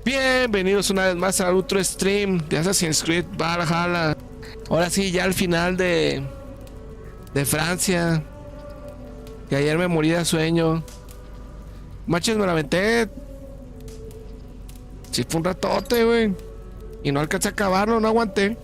Bienvenidos una vez más al otro stream de Assassin's Creed Valhalla. Ahora sí, ya al final de Francia. Que ayer me morí de sueño. Manches, me la aventé. Sí, fue un ratote, güey. Y no alcancé a acabarlo, no aguanté.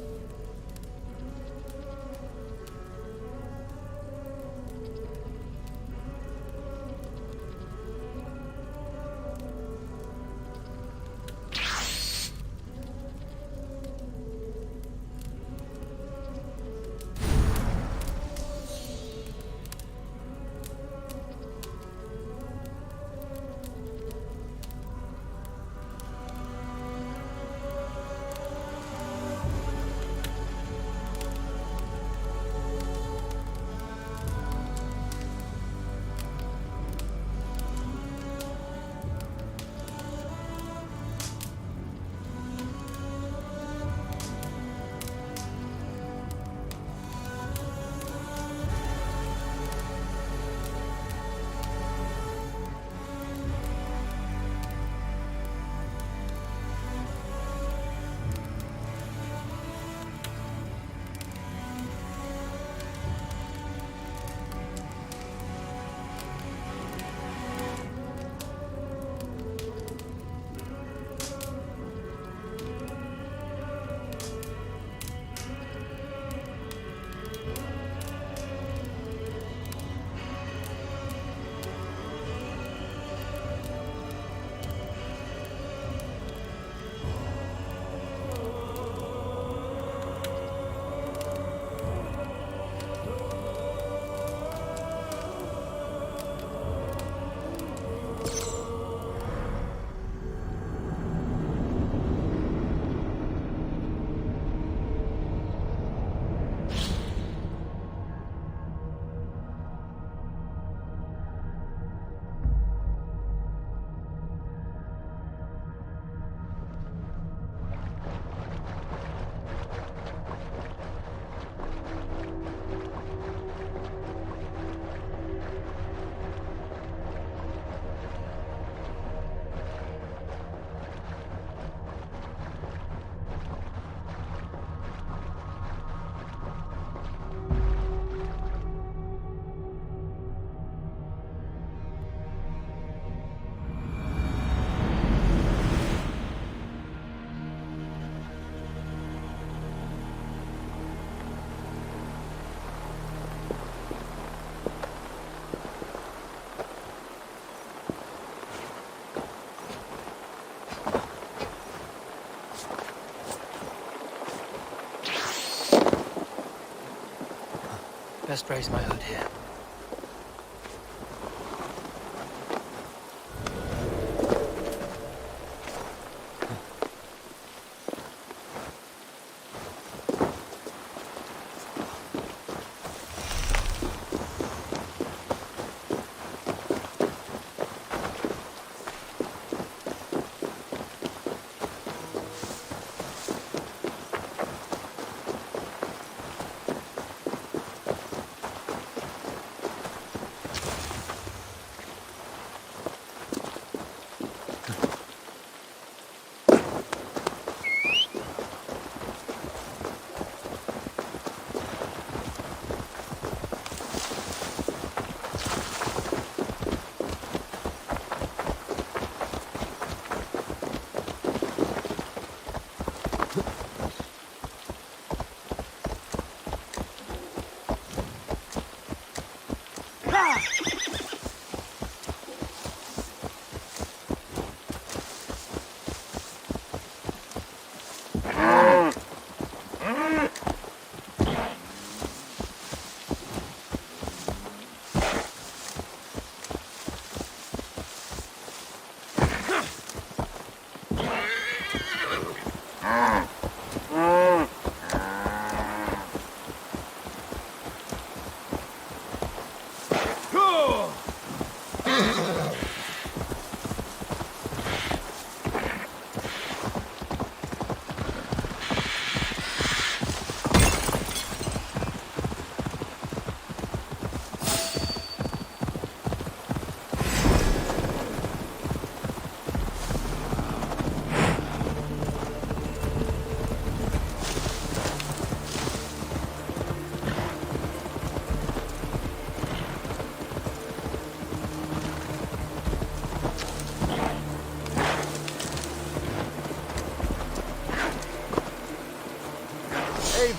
Best raise my hood here.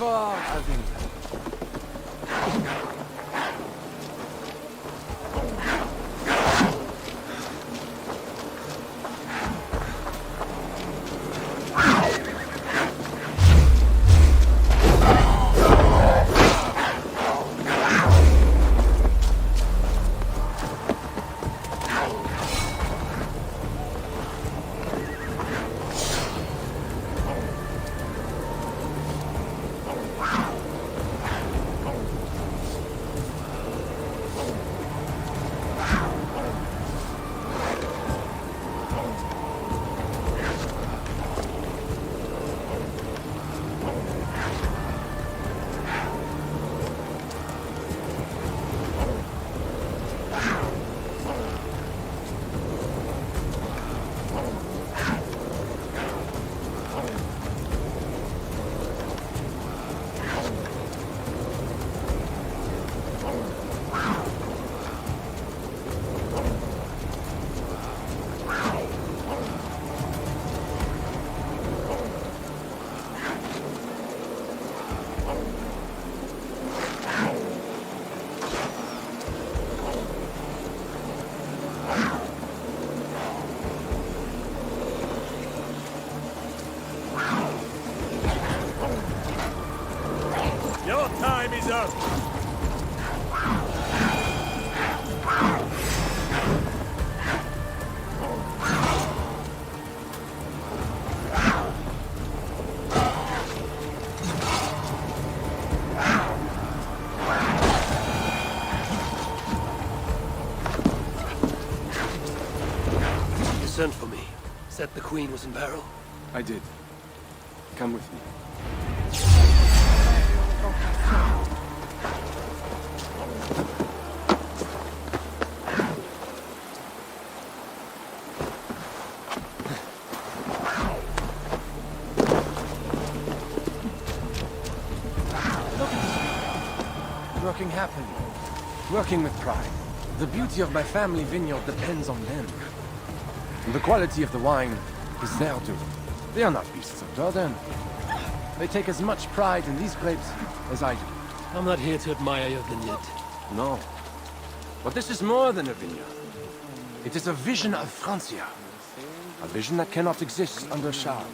for the vineyard. Your time is up. You sent for me. Said the Queen was in peril. I did. Come with me. Working happily. Working with pride. The beauty of my family vineyard depends on them. And the quality of the wine is there too. They are not beasts of burden. They take as much pride in these grapes as I do. I'm not here to admire your vineyard. No. But this is more than a vineyard. It is a vision of Francia. A vision that cannot exist under Charles.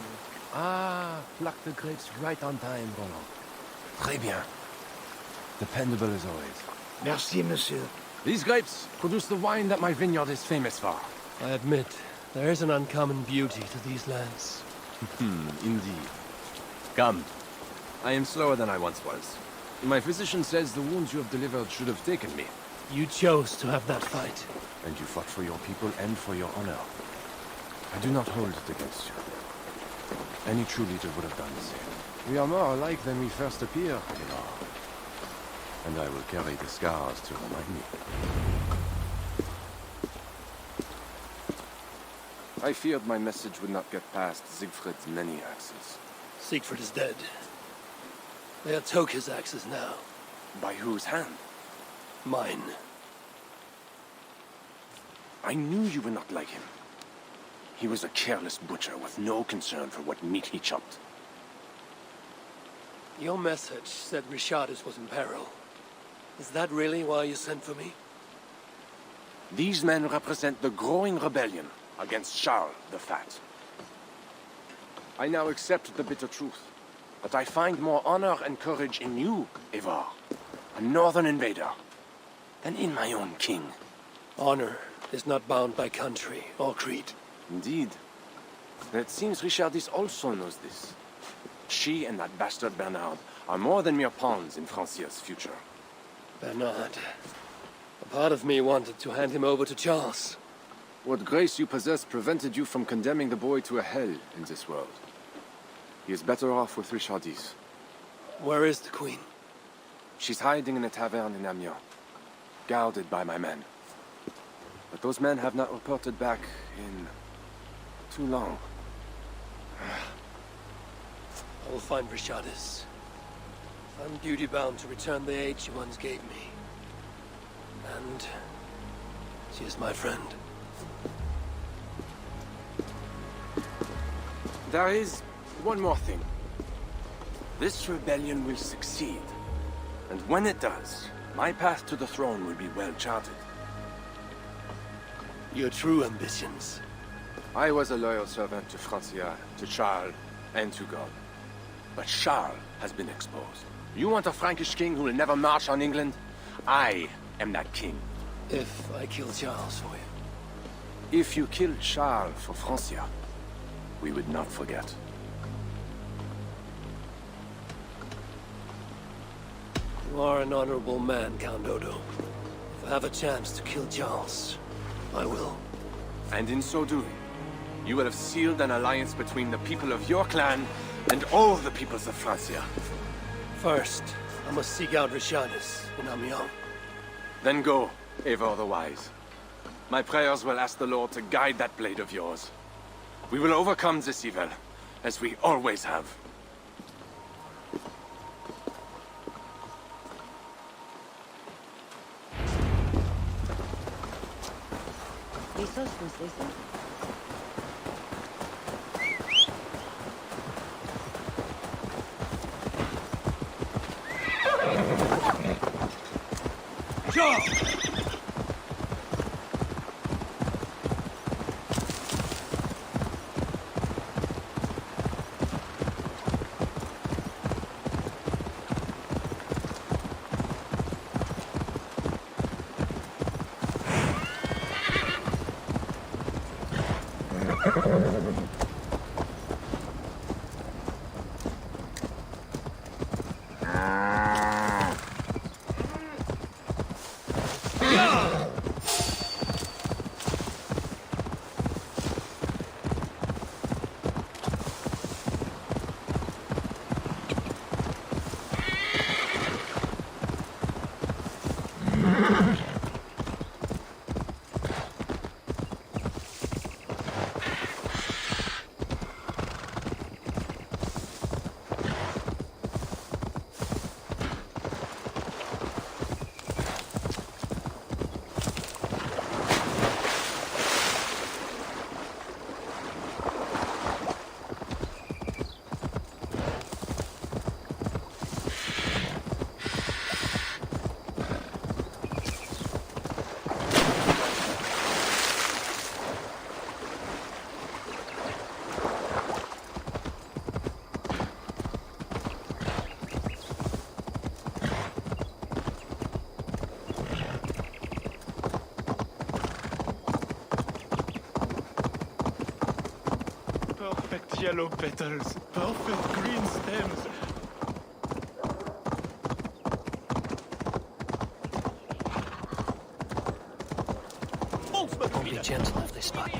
Ah, pluck the grapes right on time, Roland. Très bien. Dependable as always. Merci, monsieur. These grapes produce the wine that my vineyard is famous for. I admit, there is an uncommon beauty to these lands. Indeed. Come. I am slower than I once was. My physician says the wounds you have delivered should have taken me. You chose to have that fight. And you fought for your people and for your honor. I do not hold it against you. Any true leader would have done the same. We are more alike than we first appear, you know. And I will carry the scars to remind me. I feared my message would not get past Siegfried's many axes. Siegfried is dead. They are Toka's axes now. By whose hand? Mine. I knew you were not like him. He was a careless butcher with no concern for what meat he chopped. Your message said Richardus was in peril. Is that really why you sent for me? These men represent the growing rebellion against Charles the Fat. I now accept the bitter truth, but I find more honor and courage in you, Eivor, a northern invader, than in my own king. Honor is not bound by country or creed. Indeed. It seems Richardis also knows this. She and that bastard Bernard are more than mere pawns in Francia's future. Bernard. A part of me wanted to hand him over to Charles. What grace you possess prevented you from condemning the boy to a hell in this world. He is better off with Richardis. Where is the Queen? She's hiding in a tavern in Amiens, guarded by my men. But those men have not reported back in too long. I will find Richardis. I'm duty-bound to return the aid she once gave me. And she is my friend. There is one more thing. This rebellion will succeed. And when it does, my path to the throne will be well charted. Your true ambitions. I was a loyal servant to Francia, to Charles, and to God. But Charles has been exposed. You want a Frankish king who will never march on England? I am that king. If I kill Charles for you. If you killed Charles for Francia, we would not forget. You are an honorable man, Count Odo. If I have a chance to kill Charles, I will. And in so doing, you will have sealed an alliance between the people of your clan and all the peoples of Francia. First, I must seek out Rashadis in Amiens. Then go, Eivor the Wise. My prayers will ask the Lord to guide that blade of yours. We will overcome this evil, as we always have. ¿Listos, listos? Perfect yellow petals, perfect green stems. Be gentle if they spot you.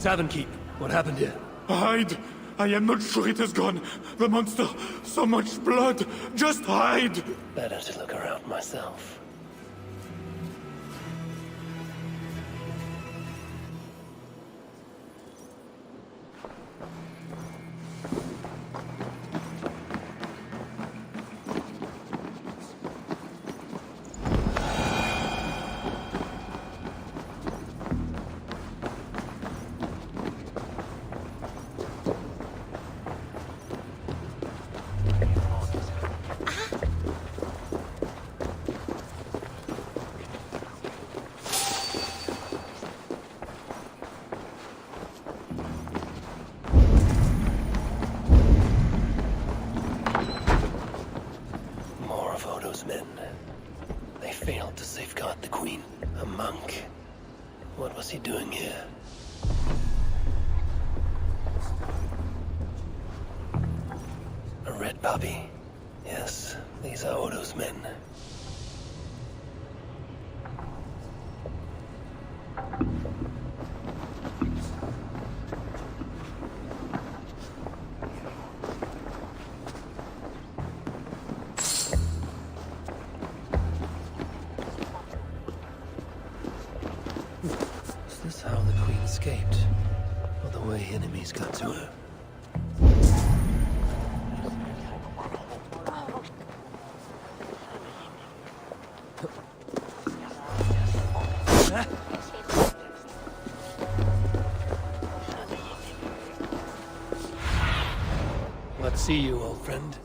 Tavern Keep, what happened here? Hide! I am not sure it has gone. The monster, so much blood. Just hide! Better to look around myself. They failed to safeguard the Queen. A monk. What was he doing here? A red puppy. Yes, these are Odo's men. Is this how the Queen escaped? Or the way enemies got to her? Let's see you, old friend.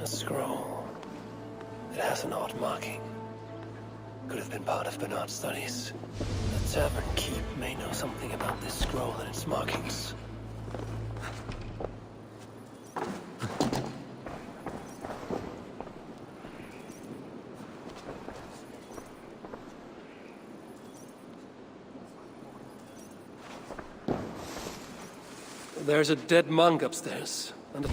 A scroll. It has an odd marking. Could have been part of Bernard's studies. The tavern keep may know something about this scroll and its markings. There's a dead monk upstairs. And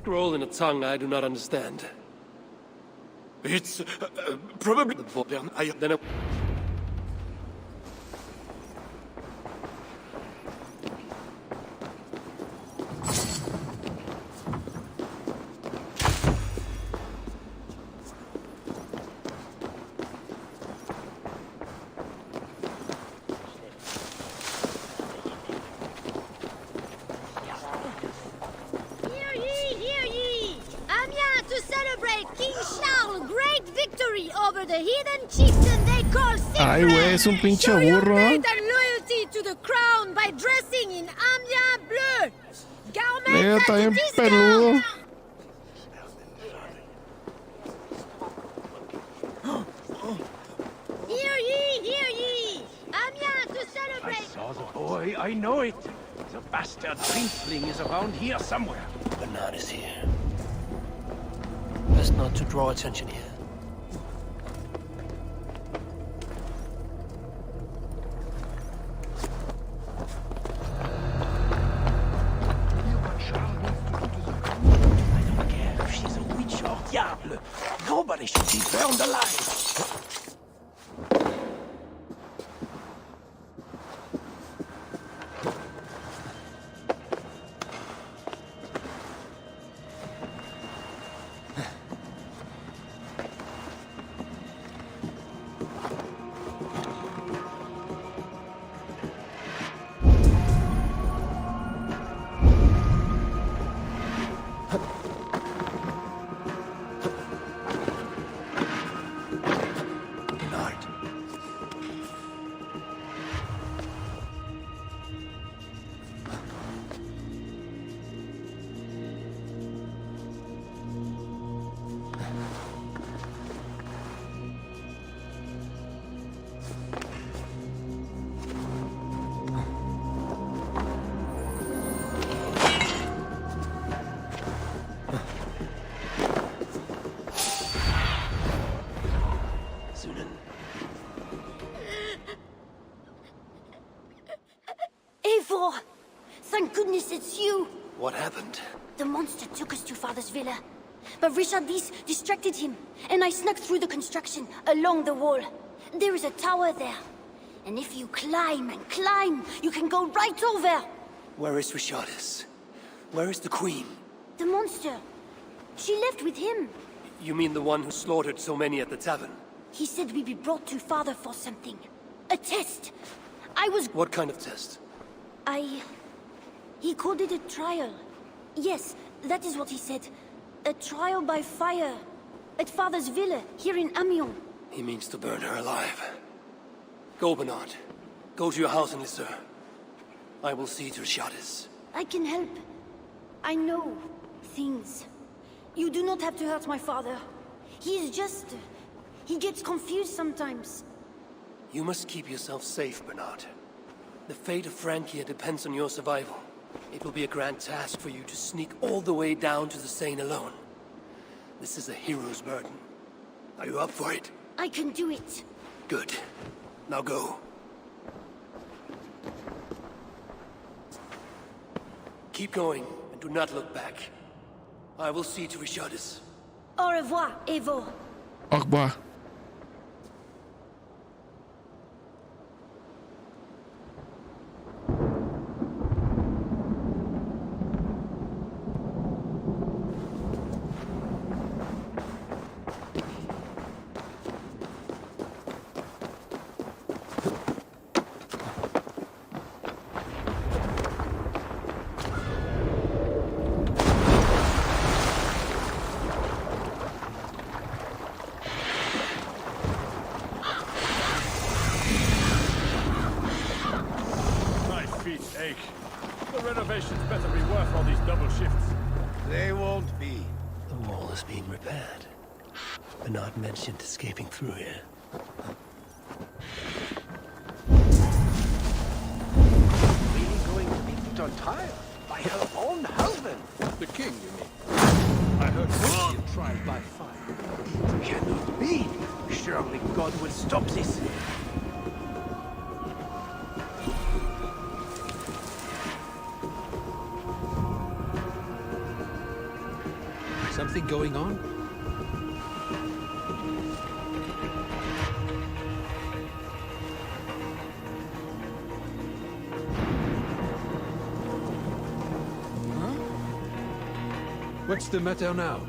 scroll in a tongue I do not understand. It's probably... Then it... Hear ye! Amiens to celebrate King Charles' great victory over the heathen chieftain they call Ay, güey, es un pinche Show your burro, faith ¿no? and loyalty to the crown by dressing in Amiens bleu. Mira, Garments está at a bien discount. peludo. Hear ye! Amiens to celebrate. Saw the boy, I know it. The bastard princeling is around here somewhere. Bernard is here. Best not to draw attention here. I don't care if she's a witch or diable. Nobody should be burned alive. Eivor! Thank goodness it's you! What happened? The monster took us to Father's villa. But Richardis distracted him, and I snuck through the construction, along the wall. There is a tower there. And if you climb and climb, you can go right over! Where is Richardis? Where is the Queen? The monster. She left with him. You mean the one who slaughtered so many at the tavern? He said we'd be brought to Father for something. A test. I was... What kind of test? He called it a trial. Yes, that is what he said. A trial by fire. At Father's villa, here in Amiens. He means to burn her alive. Go, Bernard. Go to your house in Lisseur. I will see to Richardis. I can help. I know things. You do not have to hurt my father. He is just... he gets confused sometimes. You must keep yourself safe, Bernard. The fate of Francia depends on your survival. It will be a grand task for you to sneak all the way down to the Seine alone. This is a hero's burden. Are you up for it? I can do it. Good. Now go. Keep going, and do not look back. I will see to Richardis. Au revoir, Eivor. Au revoir. Ache. The renovations better be worth all these double shifts. They won't be. The wall is being repaired. Bernard mentioned escaping through here. Really going to be put on trial by her own husband? The king, you mean? I heard Francia tried by fire. It cannot be. Surely God will stop this. Something going on? Huh? What's the matter now?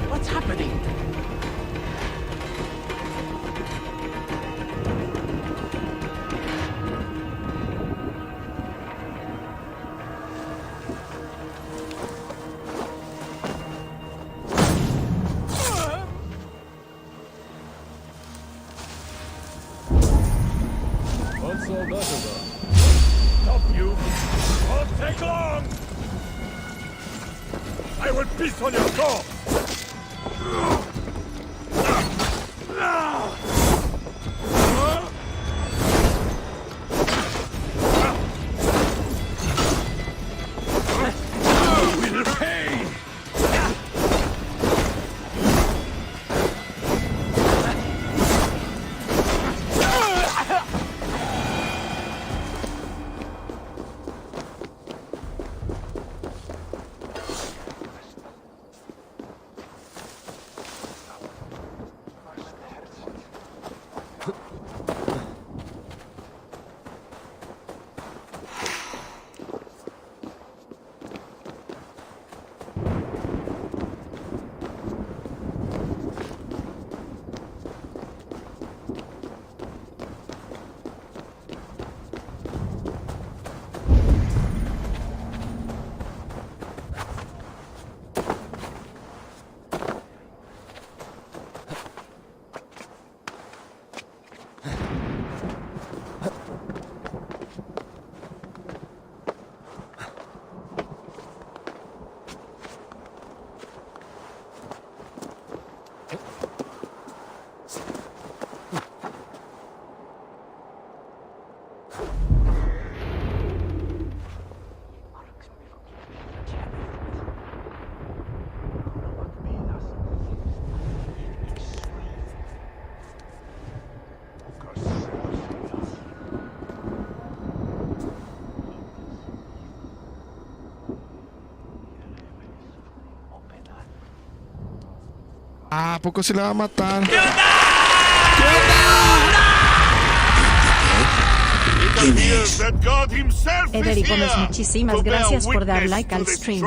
What's happening? What's all that about? Stop, you! Won't take long! I will piss on your door! Will pay! Ah, ¿a poco sí la va a matar? Ederic Gómez, muchísimas gracias por dar like al stream.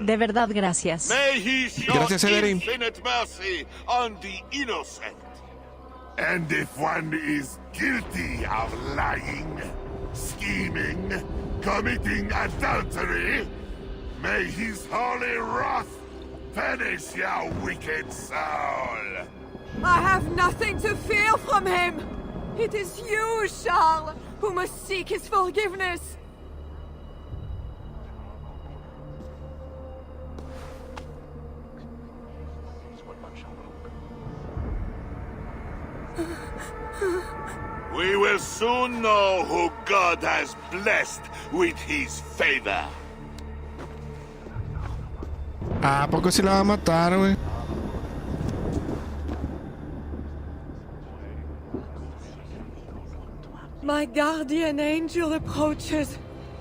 De verdad, gracias. Gracias, Ederic. And if one is guilty of lying, scheming, committing adultery, may his holy wrath punish your wicked soul. I have nothing to fear from him. It is you, Charles, who must seek his forgiveness. We will soon know who God has blessed with his favor. Ah, ¿a poco sí la va a matar, güey? My guardian angel approaches.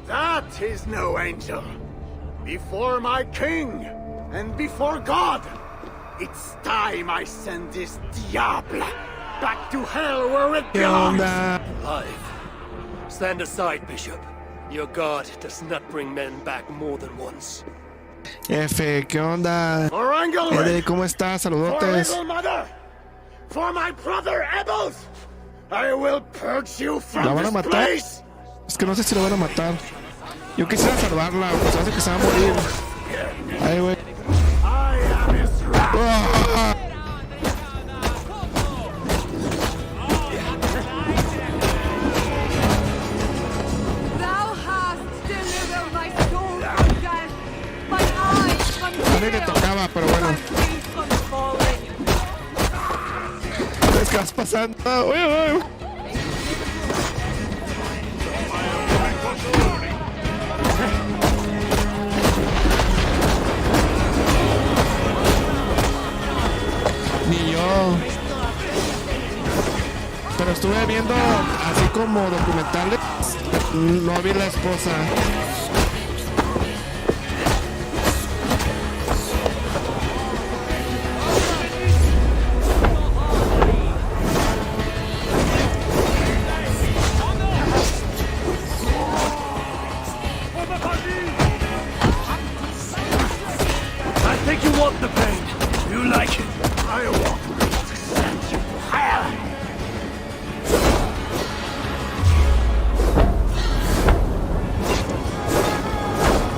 That is no angel. Before my king and before God, it's time I send this diable back to hell where it ¿Qué belongs. onda? Alive. Stand aside, Bishop. Your God does not bring men back more than once. F, ¿qué onda? For Engelric, Ederic, ¿cómo estás? for Saludotes. little mother, for my brother Ebels, I will purge you ¿La from van a this matar? place. Es que no sé si la van a matar. Yo quisiera salvarla, o se hace que se va a morir. Ay, güey. I am his wrath. ¡Ah! Thou hast delivered my soul from death, my eyes from A mí le fear, tocaba, pero bueno. my feet from falling. ¿Sabes qué vas pasando? Uy, uy, uy. Ni yo. Pero estuve viendo así como documentales. No vi la esposa. I think you want the pain. You like it. I want to send you to hell.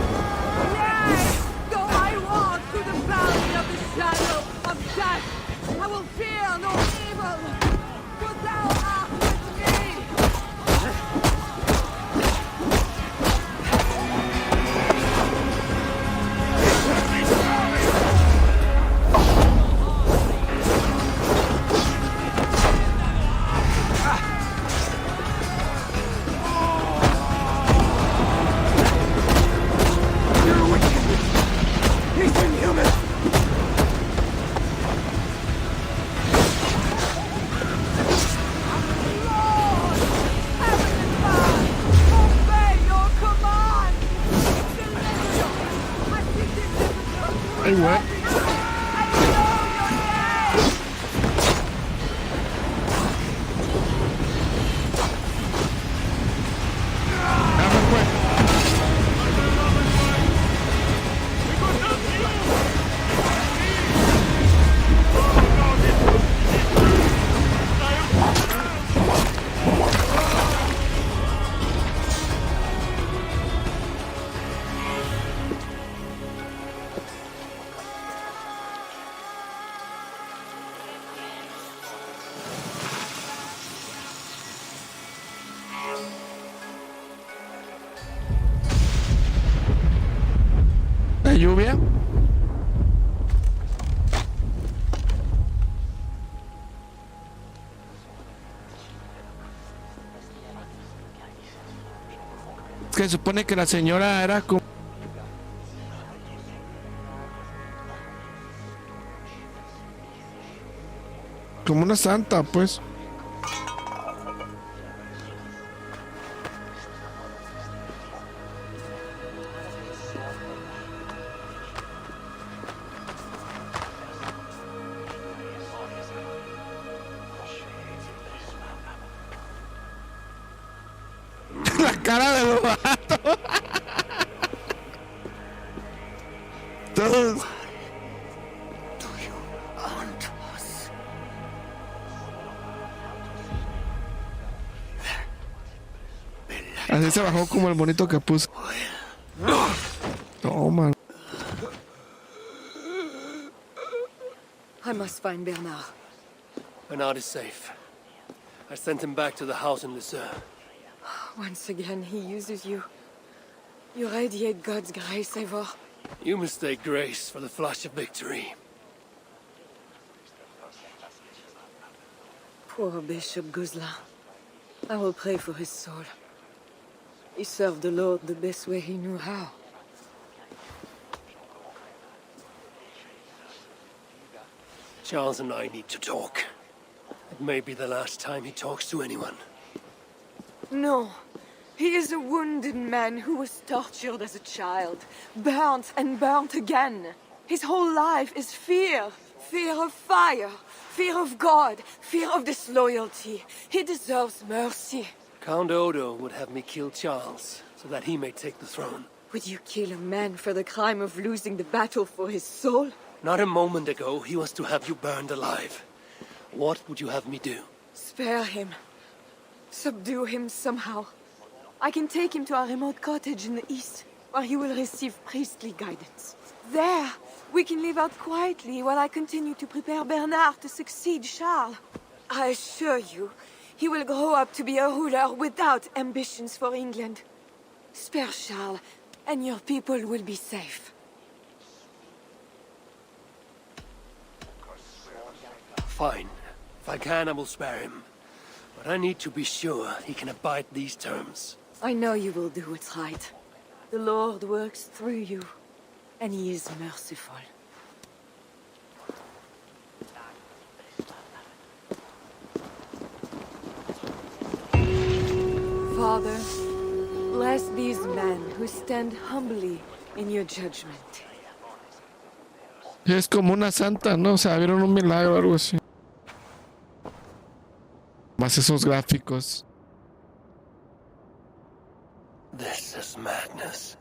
Yes, though I walk through the valley of the shadow of death, I will fear no evil, for thou art with me. He's inhuman. Lord, heaven and earth, obey your command. Deliver me. I seek deliverance. Ay, güey. I know your name. Ah, pues, pues. ¿La lluvia? Es que se supone que la señora era como una santa, pues. cara de los vatos. Todos. Do you want us? Así se bajó como el bonito que puso. Toma. I must find Bernard. Bernard is safe. I sent him back to the house in Lucerne. Once again, he uses you. You radiate God's grace, Eivor. You mistake grace for the flash of victory. Poor Bishop Guzla. I will pray for his soul. He served the Lord the best way he knew how. Charles and I need to talk. It may be the last time he talks to anyone. No. He is a wounded man who was tortured as a child, burnt and burnt again. His whole life is fear. Fear of fire, fear of God, fear of disloyalty. He deserves mercy. Count Odo would have me kill Charles, so that he may take the throne. Would you kill a man for the crime of losing the battle for his soul? Not a moment ago, he was to have you burned alive. What would you have me do? Spare him. Subdue him somehow. I can take him to a remote cottage in the east, where he will receive priestly guidance. There, we can live out quietly while I continue to prepare Bernard to succeed Charles. I assure you, he will grow up to be a ruler without ambitions for England. Spare Charles, and your people will be safe. Fine. If I can, I will spare him. But I need to be sure he can abide these terms. I know you will do what's right. The Lord works through you, and he is merciful. Father, bless these men who stand humbly in your judgment. Es como una santa, ¿no? O sea, vieron un milagro o algo así. Más esos gráficos. This is madness.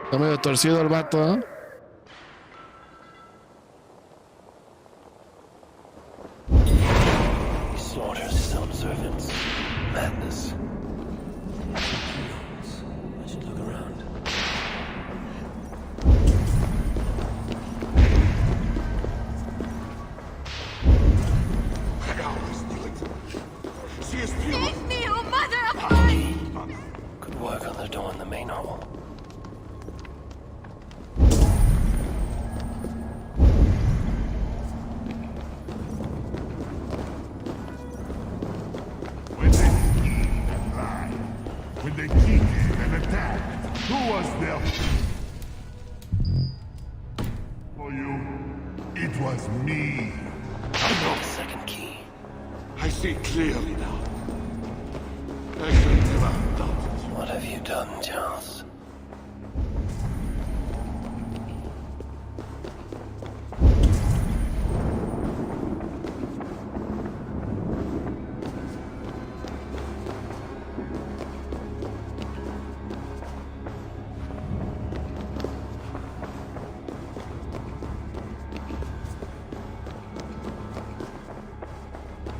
Está medio torcido el vato, ¿eh? He slaughters his own servants. Madness. I should look around. She is still... Save me, oh mother of God! Could work on the door in the main hall. When they schemed and lied, when they cheated and attacked, who was there for you? It was me. I know the second key. I see clearly now. I should never have doubted. What have you done, Charles?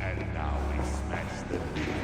And now we smash the deal.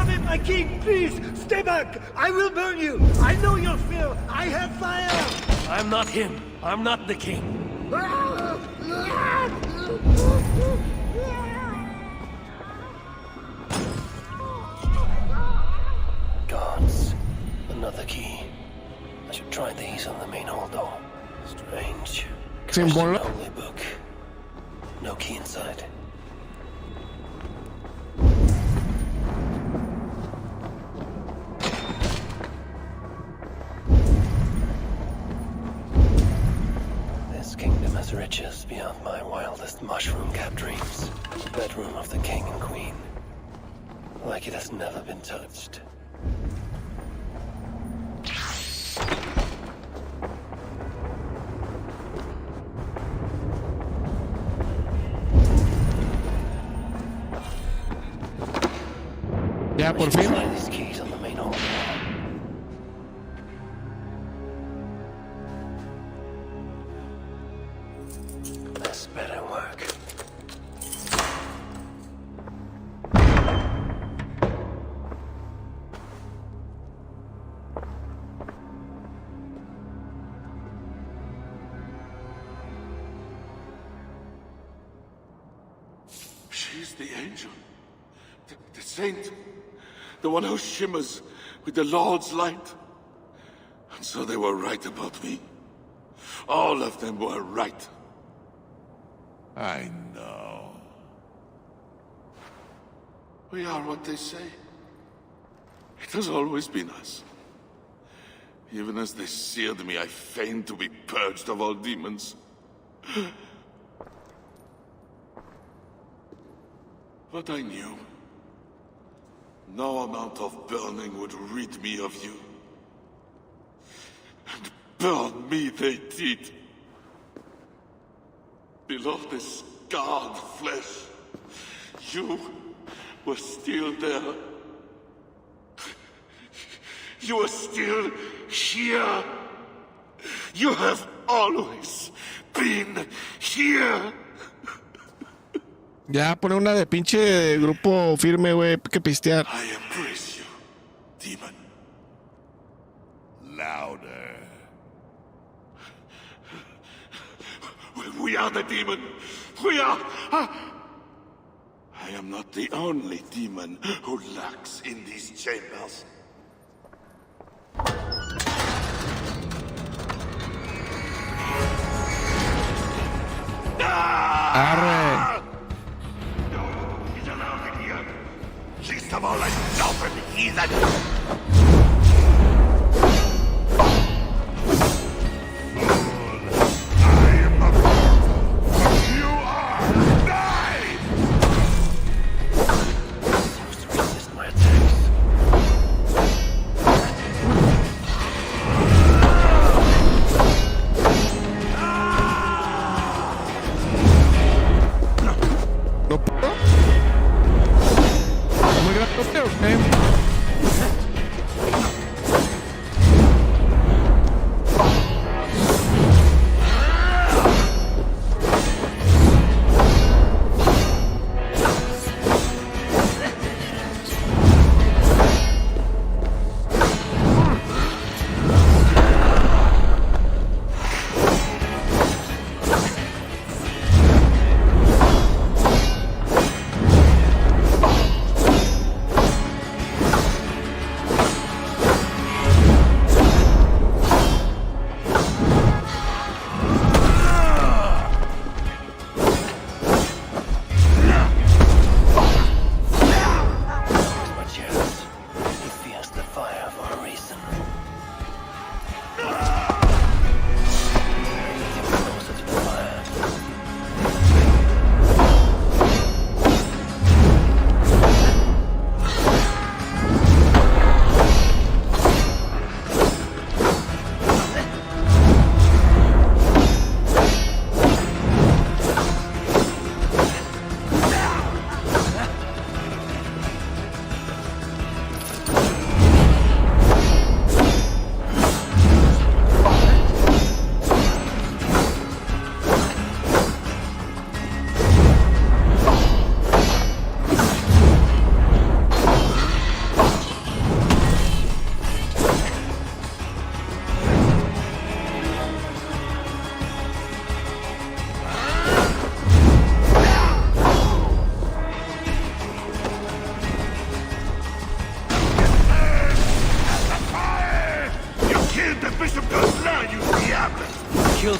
Stop it, my king! Please, stay back! I will burn you! I know your fear! I have fire! I'm not him. I'm not the king. Gods. Another key. I should try these on the main hall door. Strange. Symbol. Only book. No key inside. This kingdom has riches beyond my wildest mushroom-capped dreams. The bedroom of the king and queen. Like it has never been touched. Ya, por fin. These keys on the main hall. This better work. She's the angel. The saint. The one who shimmers with the Lord's light. And so they were right about me. All of them were right. I know. We are what they say. It has always been us. Even as they seared me, I feigned to be purged of all demons. But I knew. No amount of burning would rid me of you. And burn me they did. Below the scarred flesh, you were still there. You are still here. You have always been here. Ya, pone una de pinche grupo firme, güey, que pistear. I embrace you, demon. Louder. We are the demon. We are. I am not the only demon who lurks in these chambers. Arre. He's allowed in here. Least of all, I love him, heathen. I am not powerful, but you are. Die! Resist my attacks. ¿No puedo? ¿Muy grandote o qué?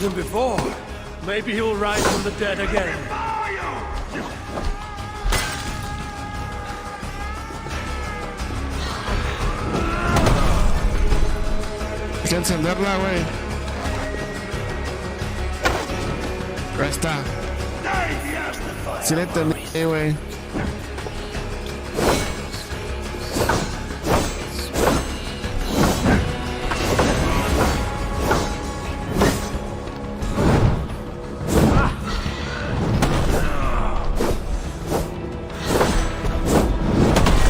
him before. Maybe he'll rise from the dead again. Hay que encenderla, güey. Ahí está. Sí le entendí, güey.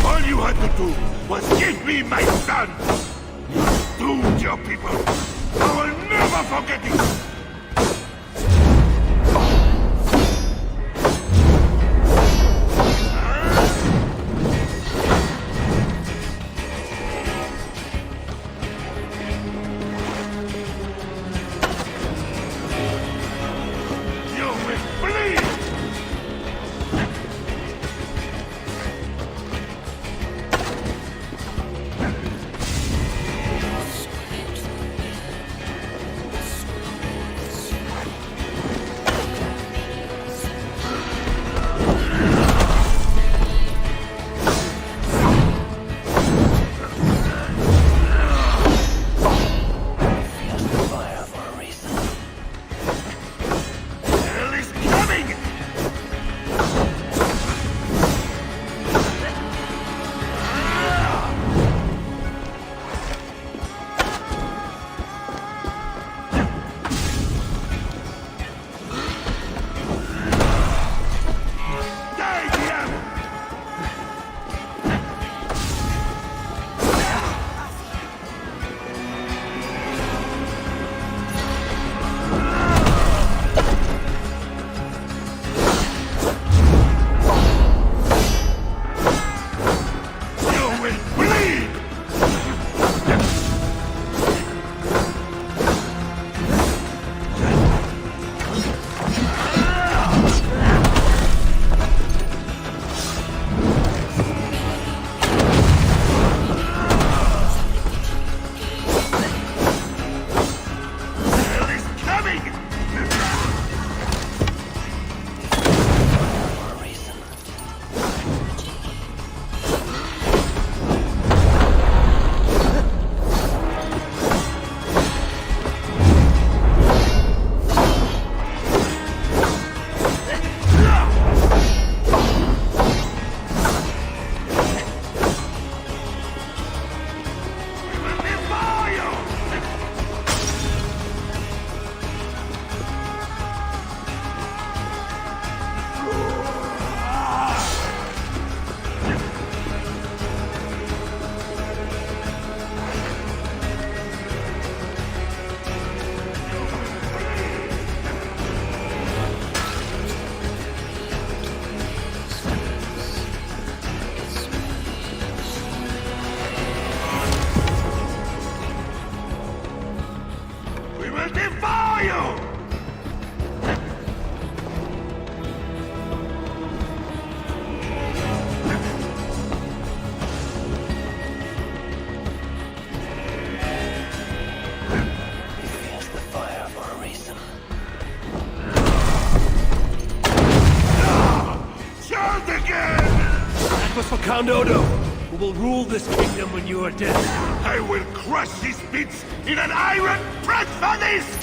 All you had to do was give me my son! You doomed your people! I will never forget you! You will bleed! Hell is coming! Die, diable! You will bleed! Hell is coming! We will devour you! We will devour you! Charge again! That was for Count Odo, who will rule this kingdom when you are dead. I will crush these bits in an iron press for this!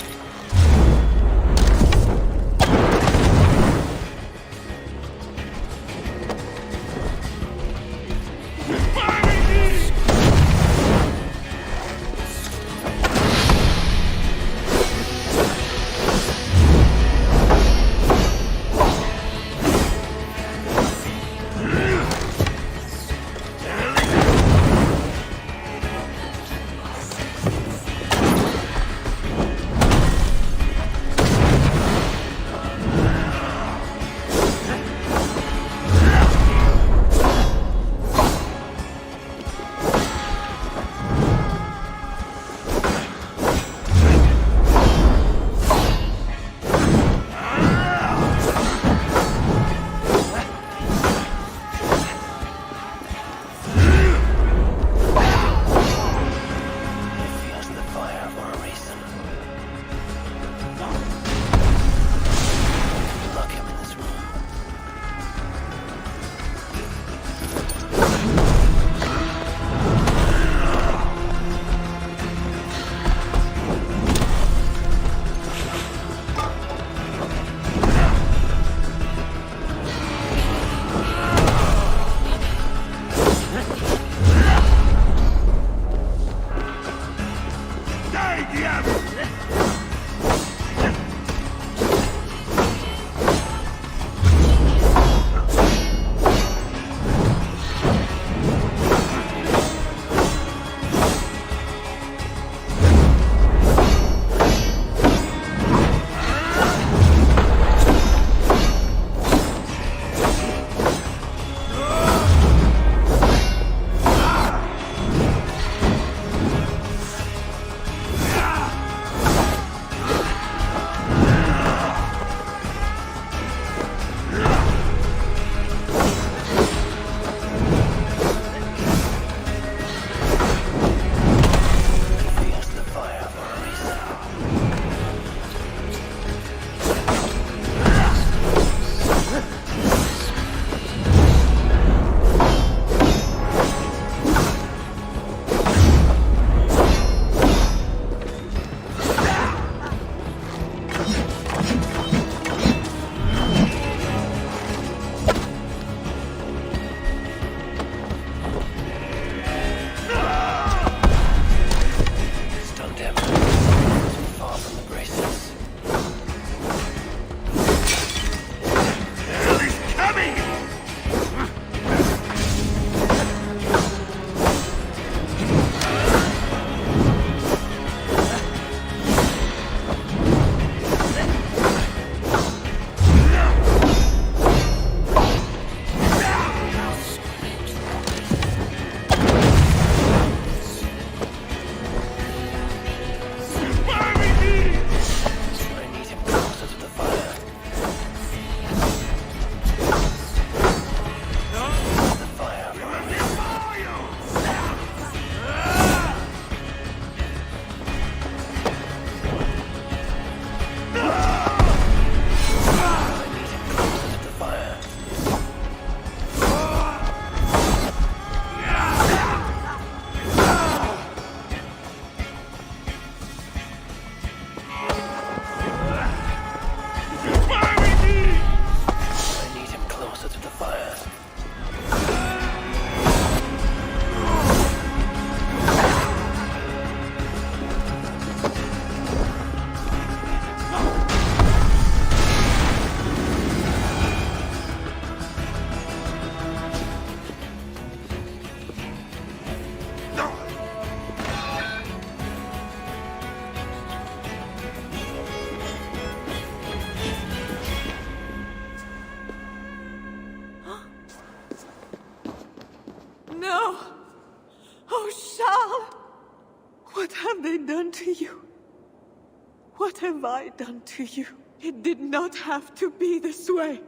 have I done to you? It did not have to be this way.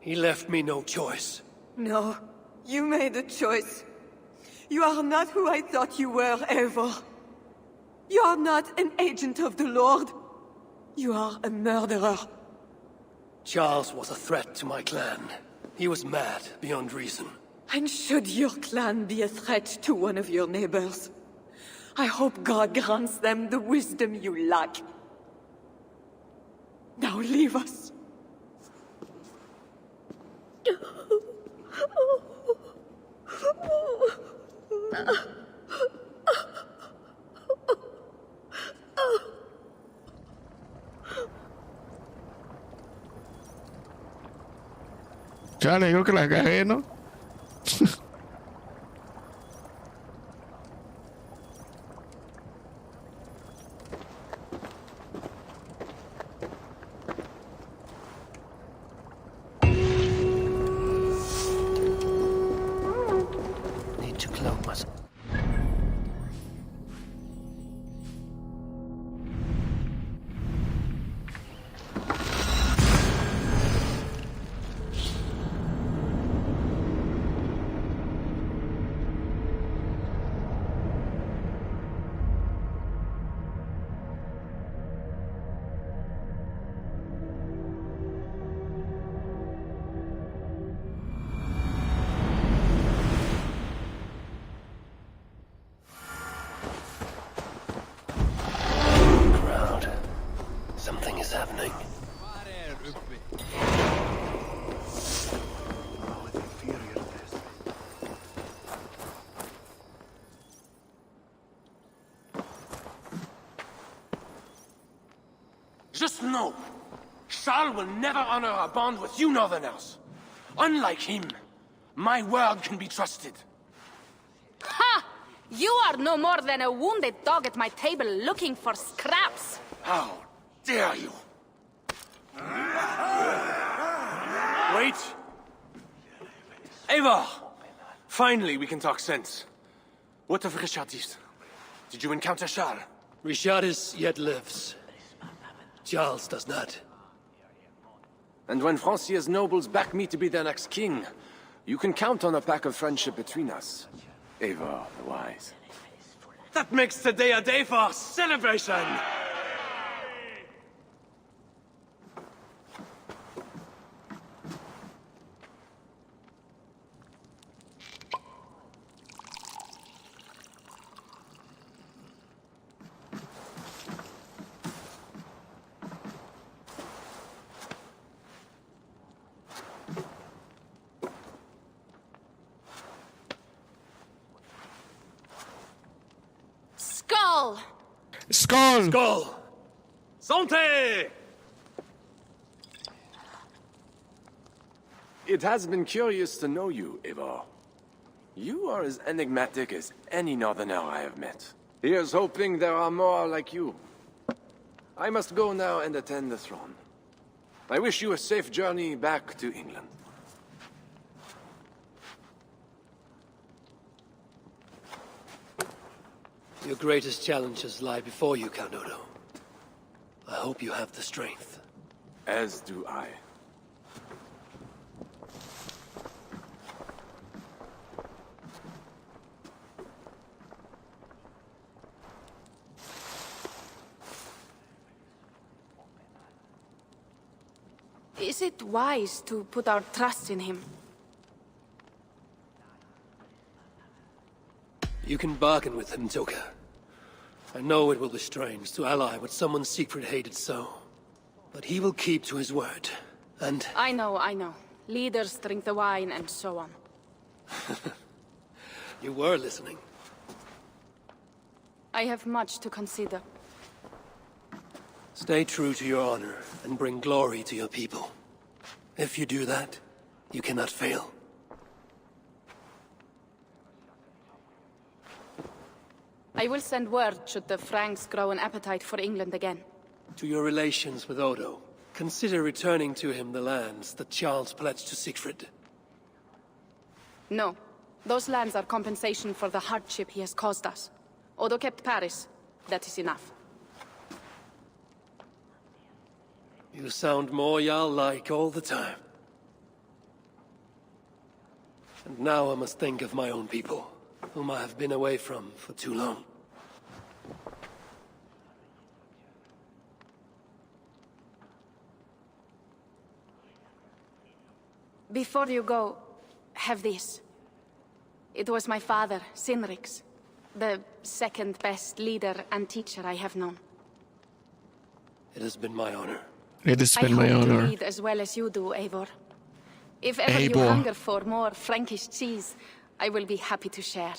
He left me no choice. No, you made a choice. You are not who I thought you were, ever. You are not an agent of the Lord. You are a murderer. Charles was a threat to my clan. He was mad beyond reason. And should your clan be a threat to one of your neighbors, I hope God grants them the wisdom you lack. Now leave us. Chale, creo que la cagué, ¿no? Need to cloak myself. Something is happening. Just know, Charles will never honor a bond with you Northerners. Unlike him, my word can be trusted. Ha! You are no more than a wounded dog at my table looking for scraps. How dare you? Wait! Eivor! Finally, we can talk sense. What of Richardis? Did you encounter Charles? Richardis yet lives. Charles does not. And when Francia's nobles back me to be their next king, you can count on a pact of friendship between us. Eivor the Wise. That makes today a day for celebration! Skull! Skull! Skull! Santé! It has been curious to know you, Eivor. You are as enigmatic as any Northerner I have met. Here's hoping there are more like you. I must go now and attend the throne. I wish you a safe journey back to England. Your greatest challenges lie before you, Count Odo. I hope you have the strength. As do I. Is it wise to put our trust in him? You can bargain with him, Joker. I know it will be strange to ally with someone Siegfried hated so. But he will keep to his word, and... I know. Leaders drink the wine and so on. You were listening. I have much to consider. Stay true to your honor, and bring glory to your people. If you do that, you cannot fail. I will send word should the Franks grow an appetite for England again. To your relations with Odo, consider returning to him the lands that Charles pledged to Siegfried. No. Those lands are compensation for the hardship he has caused us. Odo kept Paris. That is enough. You sound more Jarl-like all the time. And now I must think of my own people, whom I have been away from for too long. Before you go, have this. It was my father, Sinrik's, the second best leader and teacher I have known. It has been my honor. It has been my I hope to honor. lead as well as you do, Eivor. If ever you Eivor. hunger for more Frankish cheese, I will be happy to share.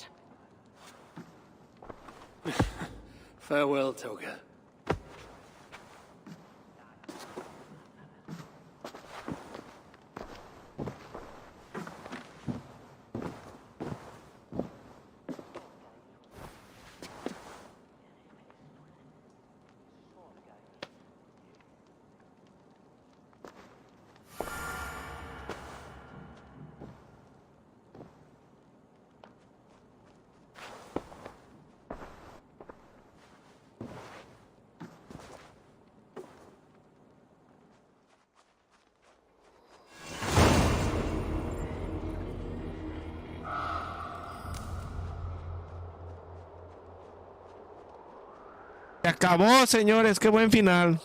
Farewell, Toga. Se acabó, señores, qué buen final.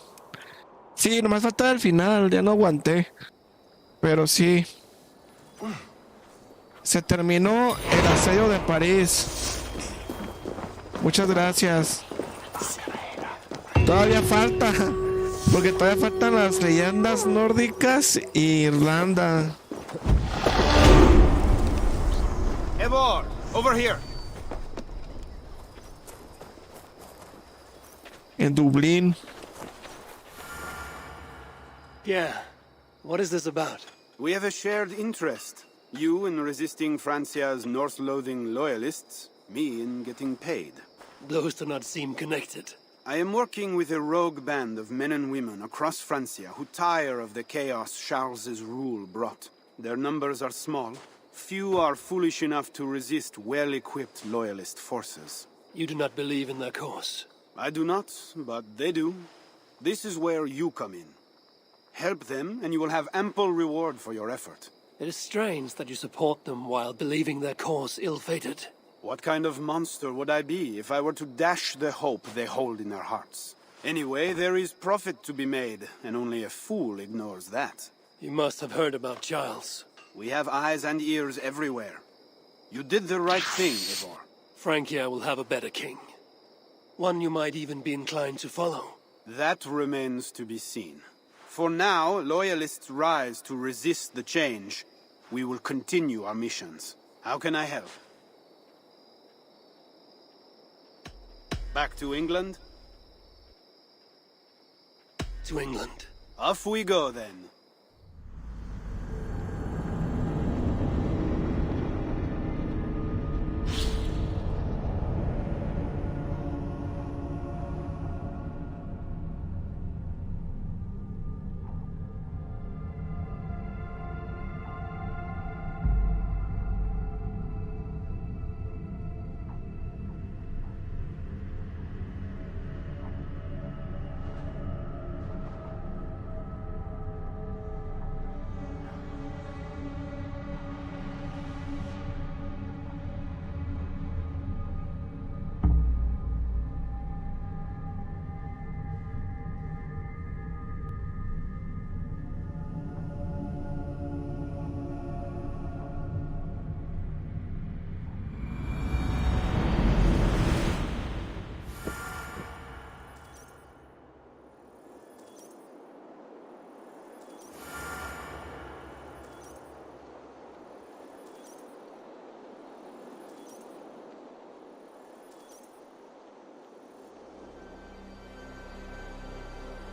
Sí, nomás falta el final, ya no aguanté. Pero sí. Se terminó el asedio de París. Muchas gracias. Todavía falta, porque todavía faltan las leyendas nórdicas y Irlanda. Eivor, over here. En Dublín. Yeah. What is this about? We have a shared interest. You in resisting Francia's North-loathing loyalists, me in getting paid. Those do not seem connected. I am working with a rogue band of men and women across Francia who tire of the chaos Charles's rule brought. Their numbers are small. Few are foolish enough to resist well-equipped loyalist forces. You do not believe in their cause? I do not, but they do. This is where you come in. Help them, and you will have ample reward for your effort. It is strange that you support them while believing their cause ill-fated. What kind of monster would I be if I were to dash the hope they hold in their hearts? Anyway, there is profit to be made, and only a fool ignores that. You must have heard about Giles. We have eyes and ears everywhere. You did the right thing, Eivor. Francia will have a better king. One you might even be inclined to follow. That remains to be seen. For now, loyalists rise to resist the change. We will continue our missions. How can I help? Back to England? To England. Off we go, then.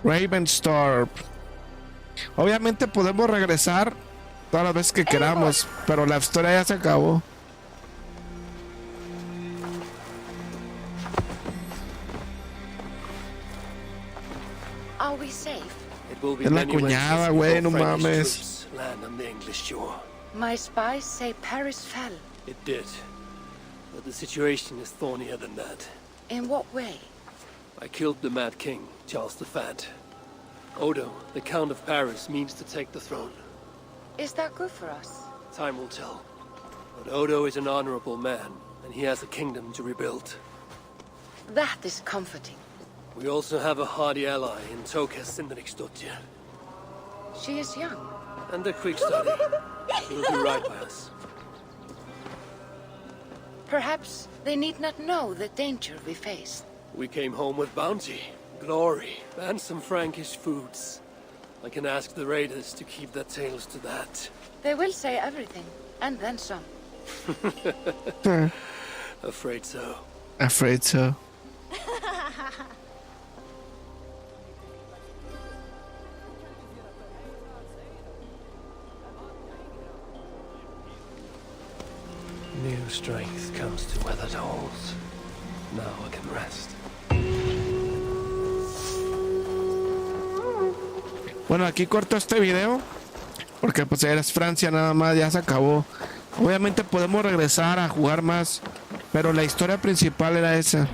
Ravenstorp. Obviamente podemos regresar todas las veces que queramos, pero la historia ya se acabó. Are we safe? It will be Es la many winters cuñada, before güey, no Frankish mames. troops land on the English shore. My spies say Paris fell. It did. But the situation is thornier than that. In what way? I killed the Mad King, Charles the Fat. Odo, the Count of Paris, means to take the throne. Is that good for us? Time will tell. But Odo is an honorable man, and he has a kingdom to rebuild. That is comforting. We also have a hardy ally in Toka Sindriksdottir. She is young. And a quick study. He'll do right by us. Perhaps they need not know the danger we face. We came home with bounty, glory, and some Frankish foods. I can ask the raiders to keep their tails to that. They will say everything, and then some. Afraid so. Afraid so. New strength comes to weathered halls. Now I can rest. Bueno, aquí corto este video porque pues eres Francia nada más, ya se acabó. Obviamente podemos regresar a jugar más, pero la historia principal era esa.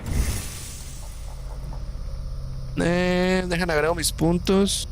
Dejan agregar mis puntos.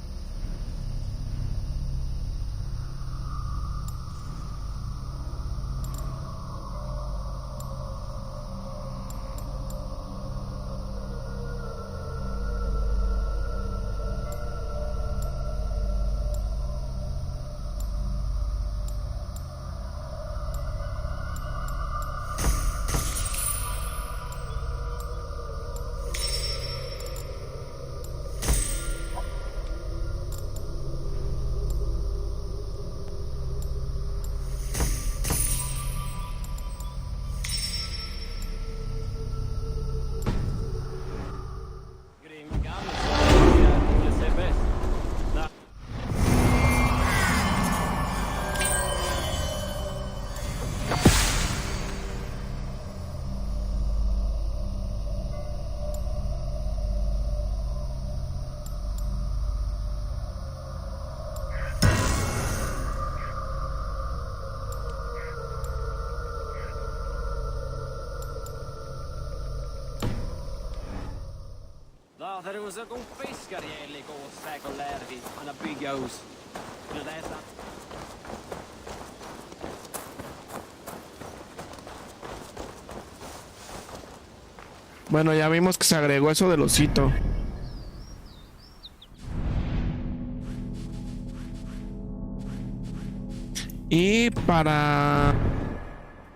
Där är så god fiskar jävligt och säkert lär vi han bygga hus. Det är sant. Bueno, ya vimos que se agregó eso del osito. Y para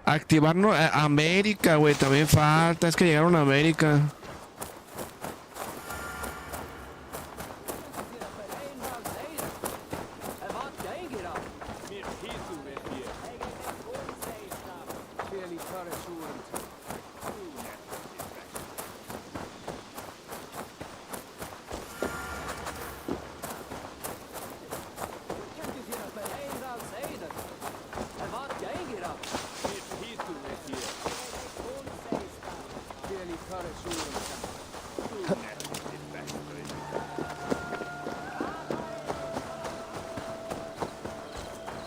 activarnos América, güey, también falta. Es que llegaron a América.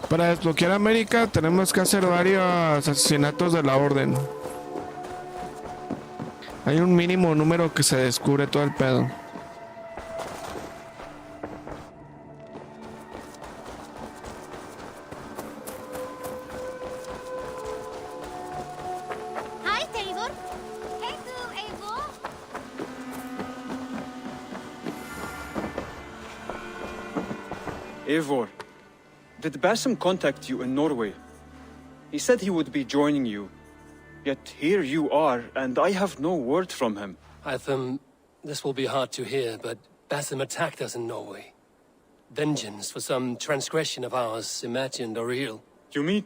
Para desbloquear América tenemos que hacer varios asesinatos de la orden. Hay un mínimo número que se descubre todo el pedo. Hi, Eivor. Hey, Eivor. Eivor, did Basim contact you in Norway? He said he would be joining you. Yet here you are, and I have no word from him. This will be hard to hear, but Basim attacked us in Norway. Vengeance for some transgression of ours, imagined or real. You mean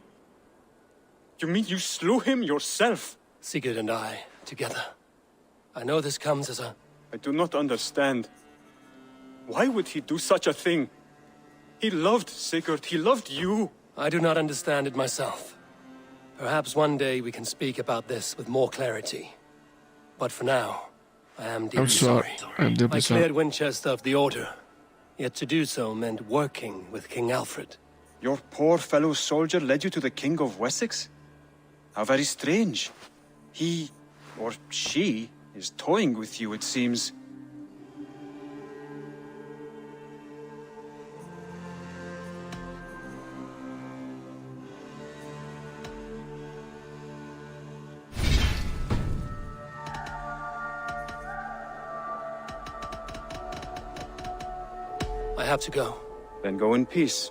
you slew him yourself? Sigurd and I, together. I know this comes as a... I do not understand. Why would he do such a thing? He loved Sigurd, he loved you. I do not understand it myself. Perhaps one day we can speak about this with more clarity. But for now, I am deeply sorry. I'm deeply I sorry. cleared Winchester of the Order. Yet to do so meant working with King Alfred. Your poor fellow soldier led you to the King of Wessex? How very strange. He, or she, is toying with you, it seems. have to go. Then go in peace.